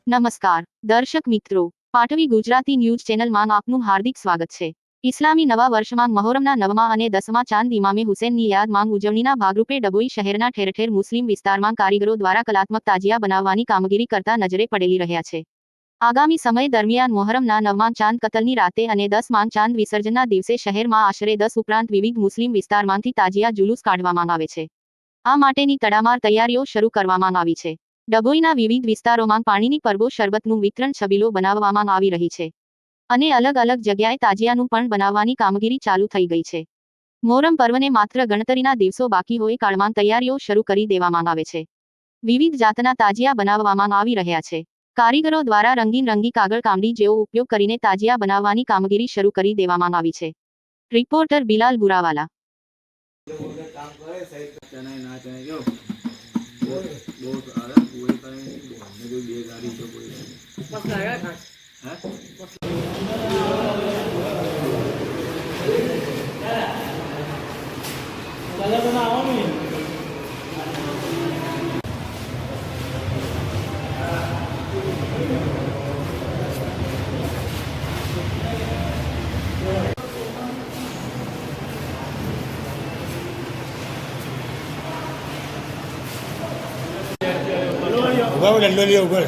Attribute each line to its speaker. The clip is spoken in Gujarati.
Speaker 1: નમસ્કાર દર્શક મિત્રો, પાટવી ગુજરાતી ન્યૂઝ ચેનલમાં આપનું હાર્દિક સ્વાગત છે। ઇસ્લામી નવા વર્ષમાં મહોરમના 9મા અને 10મા ચાંદ ઇમામે હુસેનની યાદમાં ઉજવણીના ભાગરૂપે ડભોઈ શહેરના ઠેર ઠેર મુસ્લિમ વિસ્તારમાં કારીગરો દ્વારા કલાત્મક તાજિયા બનાવવાની કામગીરી કરતા નજરે પડેલી રહ્યા છે। આગામી સમય દરમિયાન મહોરમના 9મા ચાંદ કતલની રાતે અને 10મા ચાંદ વિસર્જનના દિવસે શહેરમાં આશરે 10 ઉપરાંત વિવિધ મુસ્લિમ વિસ્તારમાંથી તાજિયા જુલુસ કાઢવામાં આવે છે। આ માટેની તડામાર તૈયારીઓ શરૂ કરવામાં આવી છે। ડભોઈના વિવિધ વિસ્તારોમાં પાણીની પરબો શરબતનું વિતરણ છબીલો બનાવવામાં આવી રહી છે અને અલગ અલગ જગ્યાએ તાજિયાનું પણ બનાવવાની કામગીરી ચાલુ થઈ ગઈ છે। મોહરમ પર્વને માત્ર ગણતરીના દિવસો બાકી હોય કાળમાં તૈયારીઓ શરૂ કરી દેવામાં આવે છે। વિવિધ જાતના તાજિયા બનાવવામાં આવી રહ્યા છે। કારીગરો દ્વારા રંગી કાગળ કામડી જેવો ઉપયોગ કરીને તાજિયા બનાવવાની કામગીરી શરૂ કરી દેવામાં આવી છે। રિપોર્ટર બિલાલ બુરાવાલા।
Speaker 2: ઉભા ડંડો લ્યો ઉપર